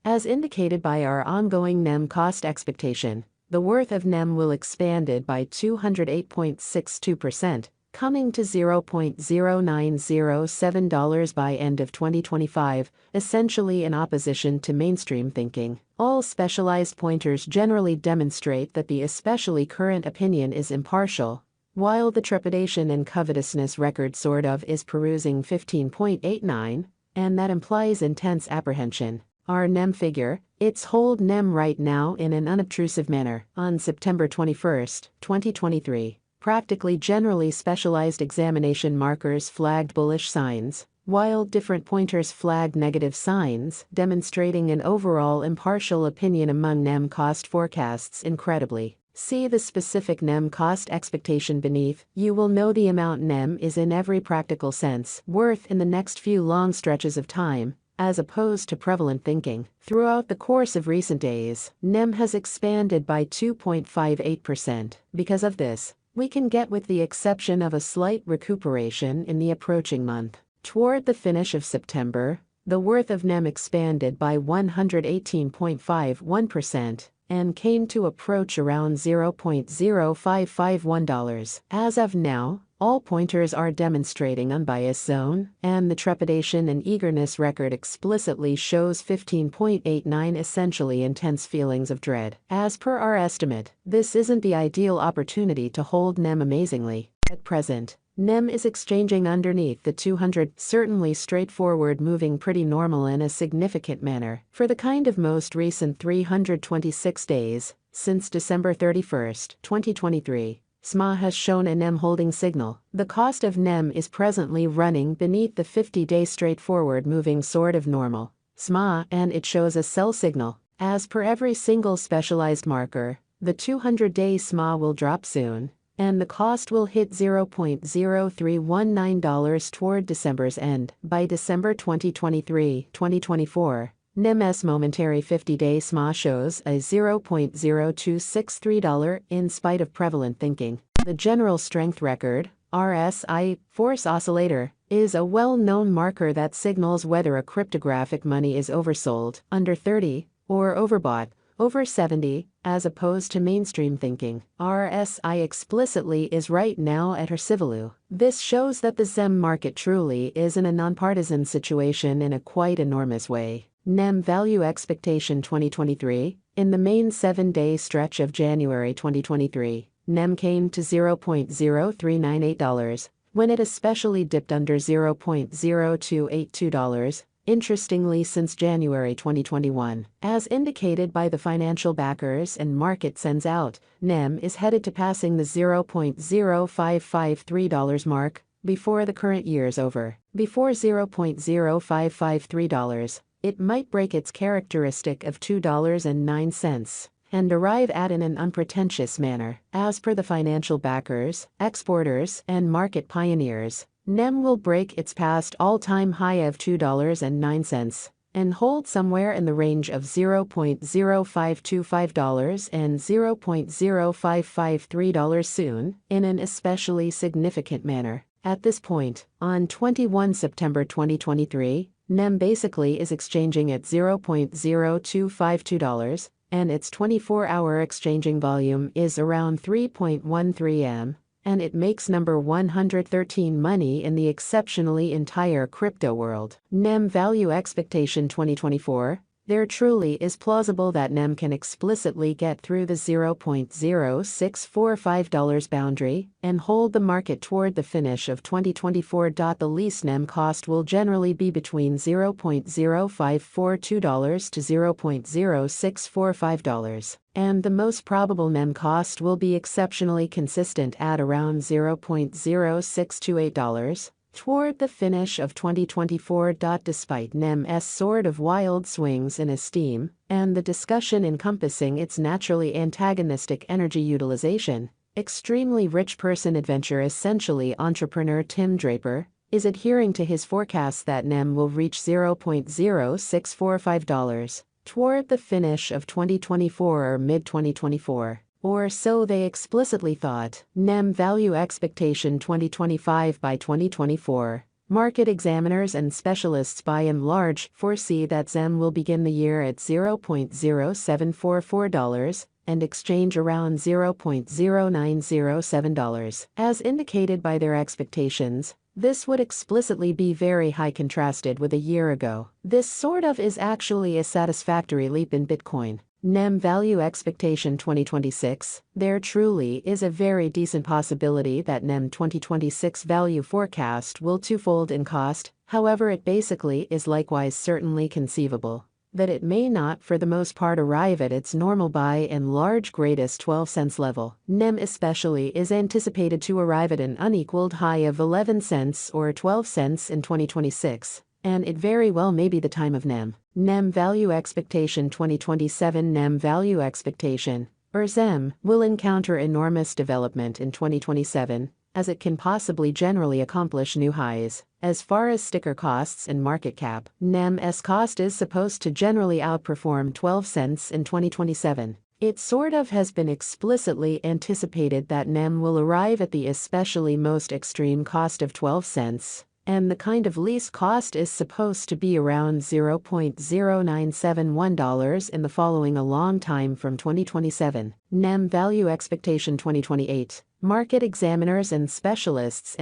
As indicated by our ongoing NEM cost expectation, the worth of NEM will expanded by 208.62%, coming to $0.0907 by end of 2025, essentially in opposition to mainstream thinking. All specialized pointers generally demonstrate that the especially current opinion is impartial, while the trepidation and covetousness record sort of is perusing 15.89, and that implies intense apprehension. Our NEM figure, its hold NEM right now in an unobtrusive manner on September 21, 2023. Practically generally specialized examination markers flagged bullish signs, while different pointers flagged negative signs, demonstrating an overall impartial opinion among NEM cost forecasts. Incredibly, see the specific NEM cost expectation beneath. You will know the amount NEM is in every practical sense worth in the next few long stretches of time, as opposed to prevalent thinking. Throughout the course of recent days, NEM has expanded by 2.58%. Because of this, we can get, with the exception of a slight recuperation in the approaching month. Toward the finish of September, the worth of NEM expanded by 118.51% and came to approach around $0.0551. As of now, all pointers are demonstrating unbiased zone, and the trepidation and eagerness record explicitly shows 15.89, essentially intense feelings of dread. As per our estimate, this isn't the ideal opportunity to hold NEM amazingly. At present, NEM is exchanging underneath the 200, certainly straightforward, moving pretty normal in a significant manner. For the kind of most recent 326 days, since December 31, 2023, SMA has shown a NEM holding signal. The cost of NEM is presently running beneath the 50-day straightforward moving sort of normal SMA, and it shows a sell signal. As per every single specialized marker, the 200-day SMA will drop soon, and the cost will hit $0.0319 toward December's end. By December 2023-2024, NEM's momentary 50-day SMA shows a $0.0263 in spite of prevalent thinking. The general strength record, RSI, force oscillator, is a well-known marker that signals whether a cryptographic money is oversold, under 30, or overbought, over 70, as opposed to mainstream thinking. RSI explicitly is right now at her Civilu. This shows that the ZEM market truly is in a nonpartisan situation in a quite enormous way. NEM value expectation 2023, in the main 7-day stretch of January 2023, NEM came to $0.0398, when it especially dipped under $0.0282. Interestingly, since January 2021, as indicated by the financial backers and market sends out, NEM is headed to passing the $0.0553 mark before the current year's over. Before $0.0553, it might break its characteristic of $2.09 and arrive at in an unpretentious manner. As per the financial backers, exporters, and market pioneers, NEM will break its past all-time high of $2.09 and hold somewhere in the range of $0.0525 and $0.0553 soon, in an especially significant manner. At this point, on 21 September 2023, NEM basically is exchanging at $0.0252, and its 24-hour exchanging volume is around 3.13 M, and it makes number 113 money in the exceptionally entire crypto world. NEM value expectation 2024, there truly is plausible that NEM can explicitly get through the $0.0645 boundary and hold the market toward the finish of 2024. The least NEM cost will generally be between $0.0542 to $0.0645, and the most probable NEM cost will be exceptionally consistent at around $0.0628. Toward the finish of 2024. Despite NEM's sort of wild swings in esteem, and the discussion encompassing its naturally antagonistic energy utilization, extremely rich person adventure essentially entrepreneur Tim Draper is adhering to his forecasts that NEM will reach $0.0645 toward the finish of 2024 or mid-2024. Or so they explicitly thought. NEM value expectation 2025 by 2024. Market examiners and specialists by and large foresee that ZEM will begin the year at $0.0744 and exchange around $0.0907. As indicated by their expectations, this would explicitly be very high contrasted with a year ago. This sort of is actually a satisfactory leap in Bitcoin. NEM Value Expectation 2026. There truly is a very decent possibility that NEM 2026 value forecast will twofold in cost, however it basically is likewise certainly conceivable that it may not for the most part arrive at its normal by and large greatest 12 cents level. NEM especially is anticipated to arrive at an unequaled high of 11 cents or 12 cents in 2026. And it very well may be the time of NEM Value Expectation 2027. NEM Value Expectation, or ZEM, will encounter enormous development in 2027, as it can possibly generally accomplish new highs. As far as sticker costs and market cap, NEM's cost is supposed to generally outperform 12 cents in 2027. It sort of has been explicitly anticipated that NEM will arrive at the especially most extreme cost of 12 cents. And the kind of least cost is supposed to be around $0.0971 in the following a long time from 2027. NEM Value Expectation 2028. Market examiners and specialists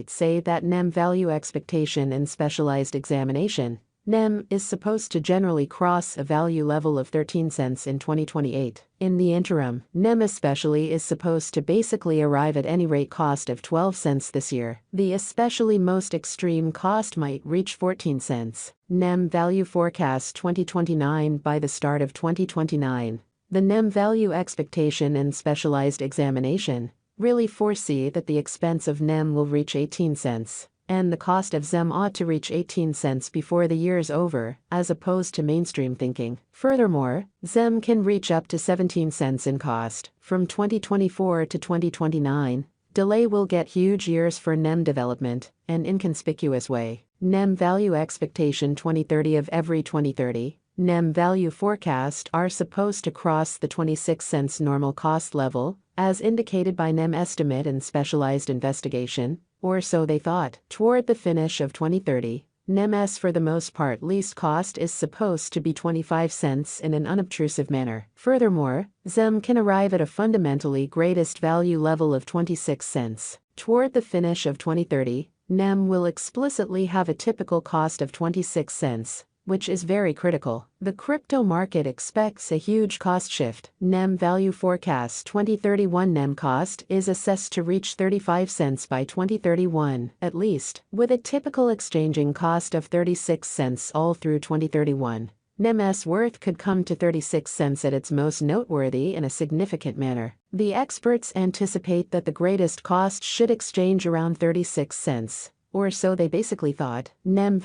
say that NEM Value Expectation and Specialized Examination, NEM, is supposed to generally cross a value level of 13 cents in 2028. In the interim, NEM especially is supposed to basically arrive at any rate cost of 12 cents this year. The especially most extreme cost might reach 14 cents. NEM Value Forecast 2029. By the start of 2029, the NEM Value Expectation and Specialized Examination really foresee that the expense of NEM will reach 18 cents. And the cost of ZEM ought to reach 18 cents before the year's over, as opposed to mainstream thinking. Furthermore, ZEM can reach up to 17 cents in cost. From 2024 to 2029, delay will get huge years for NEM development, an inconspicuous way. NEM Value Expectation 2030. Of every 2030, NEM Value Forecast are supposed to cross the 26 cents normal cost level, as indicated by NEM Estimate and Specialized Investigation, or so they thought. Toward the finish of 2030, NEM's for the most part least cost is supposed to be 25 cents in an unobtrusive manner. Furthermore, ZEM can arrive at a fundamentally greatest value level of 26 cents. Toward the finish of 2030, NEM will explicitly have a typical cost of 26 cents, which is very critical. The crypto market expects a huge cost shift. NEM Value Forecast 2031. NEM cost is assessed to reach 35 cents by 2031, at least, with a typical exchanging cost of 36 cents all through 2031. NEM's worth could come to 36 cents at its most noteworthy in a significant manner. The experts anticipate that the greatest cost should exchange around 36 cents, or so they basically thought. NEM